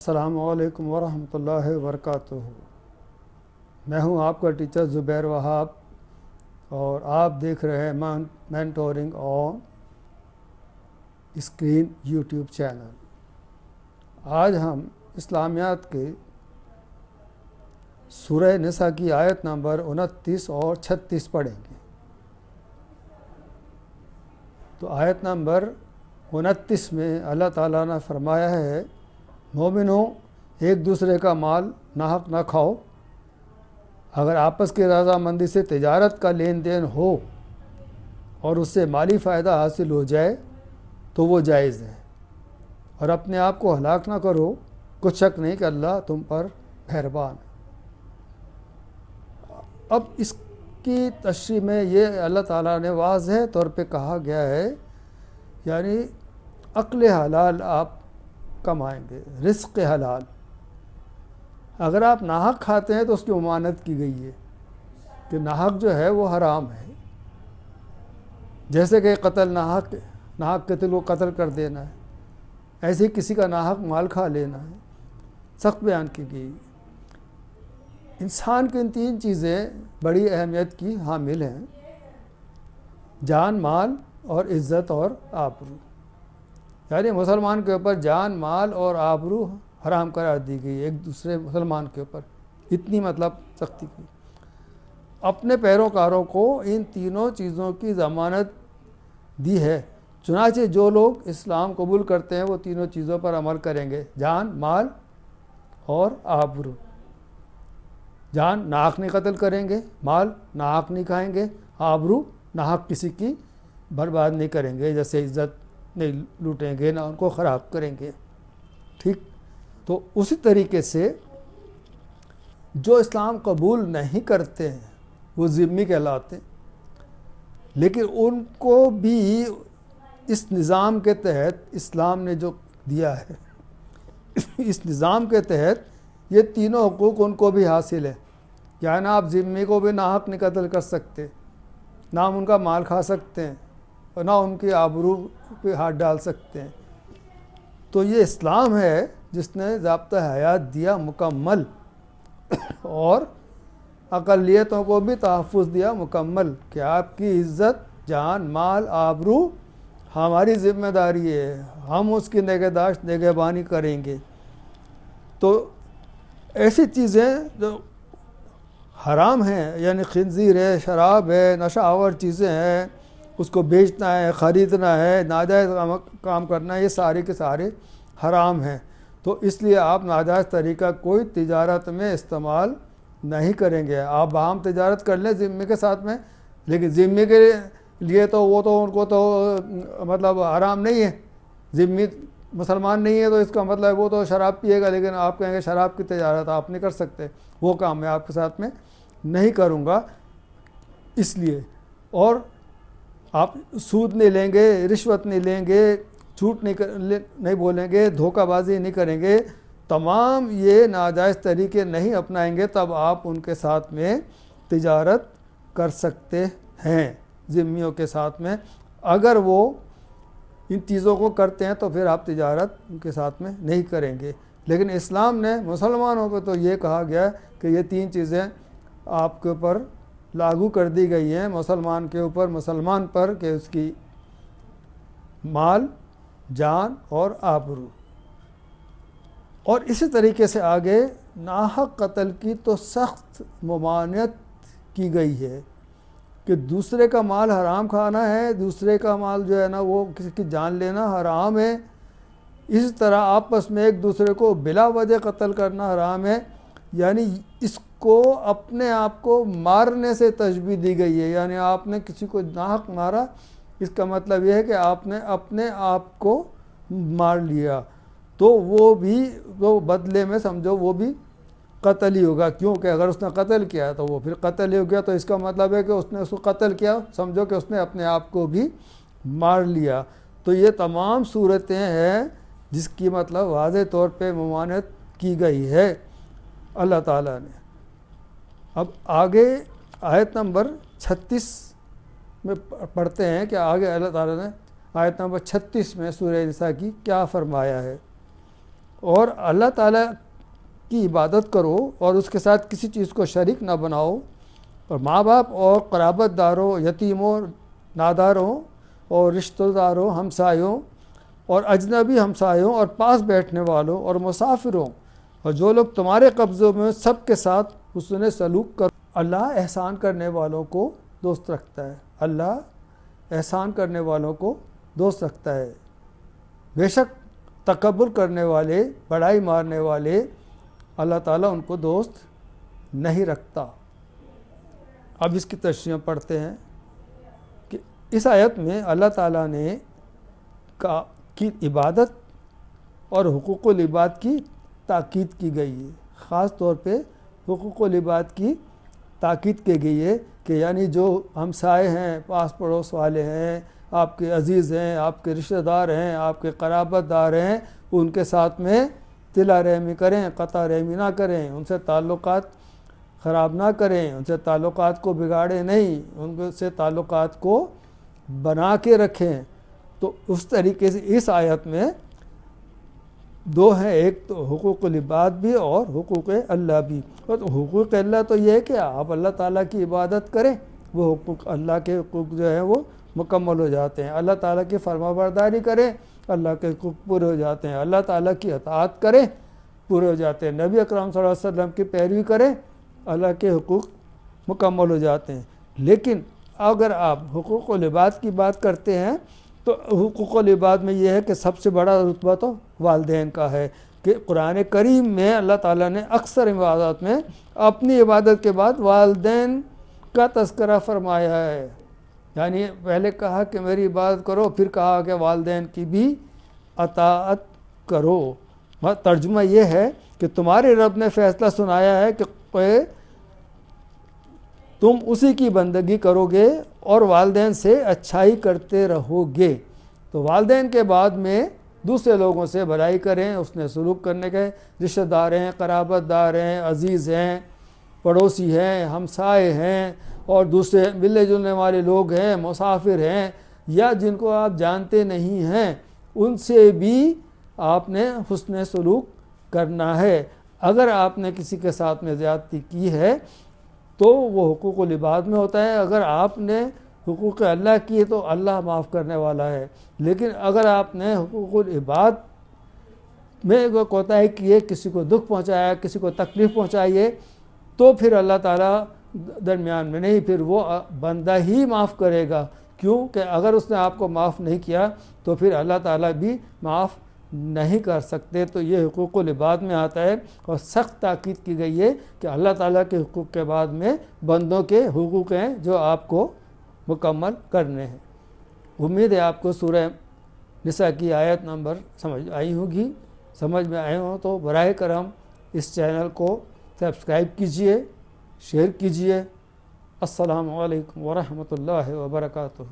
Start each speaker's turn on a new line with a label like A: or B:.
A: السلام علیکم ورحمۃ اللہ وبرکاتہ۔ میں ہوں آپ کا ٹیچر زبیر وہاب اور آپ دیکھ رہے ہیں mentoring on screen YouTube channel. آج ہم اسلامیات کے سورہ نساء کی آیت نمبر 29 اور 36 پڑھیں گے۔ تو آیت نمبر 29 میں اللہ تعالیٰ نے فرمایا ہے، مومنوں ایک دوسرے کا مال ناحق نہ کھاؤ، اگر آپس کی رضامندی سے تجارت کا لین دین ہو اور اس سے مالی فائدہ حاصل ہو جائے تو وہ جائز ہے، اور اپنے آپ کو ہلاک نہ کرو، کچھ شک نہیں کہ اللہ تم پر مہربان ہے۔ اب اس کی تشریح میں یہ اللہ تعالیٰ نے واضح طور پہ کہا گیا ہے، یعنی عقل حلال آپ کمائیں گے، رزق حلال۔ اگر آپ ناحق کھاتے ہیں تو اس کی ممانعت کی گئی ہے کہ ناحق جو ہے وہ حرام ہے، جیسے کہ قتل ناحق قتل کو قتل کر دینا ہے، ایسے ہی کسی کا ناحق مال کھا لینا ہے، سخت بیان کی گئی۔ انسان کی ان تین چیزیں بڑی اہمیت کی حامل ہیں، جان، مال اور عزت اور آبرو۔ یعنی مسلمان کے اوپر جان، مال اور آبرو حرام قرار دی گئی ایک دوسرے مسلمان کے اوپر، اتنی مطلب سختی کی۔ اپنے پیروکاروں کو ان تینوں چیزوں کی ضمانت دی ہے، چنانچہ جو لوگ اسلام قبول کرتے ہیں وہ تینوں چیزوں پر عمل کریں گے، جان، مال اور آبرو۔ جان ناحق نہیں قتل کریں گے، مال ناحق نہیں کھائیں گے، آبرو ناحق کسی کی برباد نہیں کریں گے، جیسے عزت نہیں لوٹیں گے، نہ ان کو خراب کریں گے۔ ٹھیک، تو اسی طریقے سے جو اسلام قبول نہیں کرتے ہیں وہ ذمی کہلاتے ہیں، لیکن ان کو بھی اس نظام کے تحت اسلام نے جو دیا ہے، اس نظام کے تحت یہ تینوں حقوق ان کو بھی حاصل ہے۔ یعنی آپ ذمی کو بھی ناحق نہیں قتل کر سکتے، نہ ان کا مال کھا سکتے ہیں، اور نہ ان کی آبرو پہ ہاتھ ڈال سکتے ہیں۔ تو یہ اسلام ہے جس نے ضابطہ حیات دیا مکمل، اور اقلیتوں کو بھی تحفظ دیا مکمل کہ آپ کی عزت، جان، مال، آبرو ہماری ذمہ داری ہے، ہم اس کی نگہداشت نگہبانی کریں گے۔ تو ایسی چیزیں جو حرام ہیں، یعنی خنزیر ہے، شراب ہے، نشہ آور چیزیں ہیں، اس کو بیچنا ہے، خریدنا ہے، ناجائز کام کرنا ہے، یہ سارے کے سارے حرام ہیں۔ تو اس لیے آپ ناجائز طریقہ کوئی تجارت میں استعمال نہیں کریں گے۔ آپ باہم تجارت کر لیں ذمے کے ساتھ میں، لیکن ذمے کے لیے تو وہ تو ان کو تو مطلب حرام نہیں ہے، ذمی مسلمان نہیں ہے تو اس کا مطلب وہ تو شراب پیے گا، لیکن آپ کہیں گے شراب کی تجارت آپ نہیں کر سکتے، وہ کام میں آپ کے ساتھ میں نہیں کروں گا۔ اس لیے، اور آپ سود نہیں لیں گے، رشوت نہیں لیں گے، جھوٹ نہیں بولیں گے، دھوکہ بازی نہیں کریں گے، تمام یہ ناجائز طریقے نہیں اپنائیں گے، تب آپ ان کے ساتھ میں تجارت کر سکتے ہیں ذمیوں کے ساتھ میں۔ اگر وہ ان چیزوں کو کرتے ہیں تو پھر آپ تجارت ان کے ساتھ میں نہیں کریں گے۔ لیکن اسلام نے مسلمانوں کو تو یہ کہا گیا کہ یہ تین چیزیں آپ کے اوپر لاگو کر دی گئی ہیں، مسلمان کے اوپر، مسلمان پر، کہ اس کی مال، جان اور آبرو۔ اور اسی طریقے سے آگے ناحق قتل کی تو سخت ممانعت کی گئی ہے کہ دوسرے کا مال حرام کھانا ہے، دوسرے کا مال جو ہے نا وہ کسی کی جان لینا حرام ہے۔ اسی طرح آپس میں ایک دوسرے کو بلا وجہ قتل کرنا حرام ہے، یعنی اس کو اپنے آپ کو مارنے سے تشبیہ دی گئی ہے۔ یعنی آپ نے کسی کو ناحق مارا، اس کا مطلب یہ ہے کہ آپ نے اپنے آپ کو مار لیا، تو وہ بدلے میں سمجھو وہ بھی قتل ہی ہوگا، کیونکہ اگر اس نے قتل کیا تو وہ پھر قتل ہی ہو گیا، تو اس کا مطلب ہے کہ اس نے اس کو قتل کیا، سمجھو کہ اس نے اپنے آپ کو بھی مار لیا۔ تو یہ تمام صورتیں ہیں جس کی مطلب واضح طور پہ ممانعت کی گئی ہے اللہ تعالیٰ نے۔ اب آگے آیت نمبر 36 میں پڑھتے ہیں کہ آگے اللہ تعالیٰ نے آیت نمبر 36 میں سورہ نساء کی کیا فرمایا ہے۔ اور اللہ تعالیٰ کی عبادت کرو اور اس کے ساتھ کسی چیز کو شریک نہ بناؤ، اور ماں باپ اور قرابت داروں، یتیموں، ناداروں اور رشتہ داروں، ہمسایوں اور اجنبی ہمسایوں اور پاس بیٹھنے والوں اور مسافروں اور جو لوگ تمہارے قبضوں میں سب کے ساتھ حسن سلوک کرو۔ اللہ احسان کرنے والوں کو دوست رکھتا ہے، اللہ احسان کرنے والوں کو دوست رکھتا ہے۔ بے شک تکبر کرنے والے، بڑائی مارنے والے، اللہ تعالیٰ ان کو دوست نہیں رکھتا۔ اب اس کی تشریح پڑھتے ہیں کہ اس آیت میں اللہ تعالیٰ نے کی عبادت اور حقوق العباد کی تاکید کی گئی ہے، خاص طور پہ حقوق العباد کی تاکید کی گئی ہے کہ یعنی جو ہمسائے ہیں، پاس پڑوس والے ہیں، آپ کے عزیز ہیں، آپ کے رشتہ دار ہیں، آپ کے قرابت دار ہیں، ان کے ساتھ میں صلہ رحمی کریں، قطع رحمی نہ کریں، ان سے تعلقات خراب نہ کریں، ان سے تعلقات کو بگاڑیں نہیں، ان سے تعلقات کو بنا کے رکھیں۔ تو اس طریقے سے اس آیت میں دو ہیں، ایک تو حقوق العباد بھی اور حقوق اللہ بھی۔ اور حقوق اللہ تو یہ ہے کہ آپ اللہ تعالیٰ کی عبادت کریں، وہ حقوق اللہ کے حقوق جو ہیں وہ مکمل ہو جاتے ہیں۔ اللہ تعالیٰ کی فرما برداری کریں، اللہ کے حقوق پورے ہو جاتے ہیں۔ اللہ تعالیٰ کی اطاعت کریں، پورے ہو جاتے ہیں۔ نبی اکرم صلی اللہ علیہ وسلم کی پیروی کریں، اللہ کے حقوق مکمل ہو جاتے ہیں۔ لیکن اگر آپ حقوق العباد کی بات کرتے ہیں تو حقوق العباد میں یہ ہے کہ سب سے بڑا رتبہ تو والدین کا ہے، کہ قرآن کریم میں اللہ تعالیٰ نے اکثر عبادات میں اپنی عبادت کے بعد والدین کا تذکرہ فرمایا ہے۔ یعنی پہلے کہا کہ میری عبادت کرو، پھر کہا کہ والدین کی بھی اطاعت کرو۔ ترجمہ یہ ہے کہ تمہارے رب نے فیصلہ سنایا ہے کہ تم اسی کی بندگی کرو گے اور والدین سے اچھائی کرتے رہو گے۔ تو والدین کے بعد میں دوسرے لوگوں سے بھلائی کریں، اس نے سلوک کرنے کے، رشتہ دار ہیں، قرابت دار ہیں، عزیز ہیں، پڑوسی ہیں، ہمسائے ہیں اور دوسرے ملنے جلنے والے لوگ ہیں، مسافر ہیں، یا جن کو آپ جانتے نہیں ہیں، ان سے بھی آپ نے حسن سلوک کرنا ہے۔ اگر آپ نے کسی کے ساتھ میں زیادتی کی ہے تو وہ حقوق العباد میں ہوتا ہے، اگر آپ نے حقوق اللہ کیے تو اللہ معاف کرنے والا ہے۔ لیکن اگر آپ نے حقوق العباد میں کوتاہی کیے، کسی کو دکھ پہنچایا، کسی کو تکلیف پہنچائیے، تو پھر اللہ تعالیٰ درمیان میں نہیں، پھر وہ بندہ ہی معاف کرے گا۔ کیوں کہ اگر اس نے آپ کو معاف نہیں کیا تو پھر اللہ تعالیٰ بھی معاف نہیں کر سکتے۔ تو یہ حقوق العباد میں آتا ہے، اور سخت تاکید کی گئی ہے کہ اللہ تعالیٰ کے حقوق کے بعد میں بندوں کے حقوق ہیں جو آپ کو مکمل کرنے ہیں۔ امید ہے آپ کو سورہ نساء کی آیت نمبر سمجھ آئی ہوگی۔ سمجھ میں آئے ہوں تو براہ کرم اس چینل کو سبسکرائب کیجئے، شیئر کیجئے۔ السلام علیکم ورحمۃ اللہ وبرکاتہ۔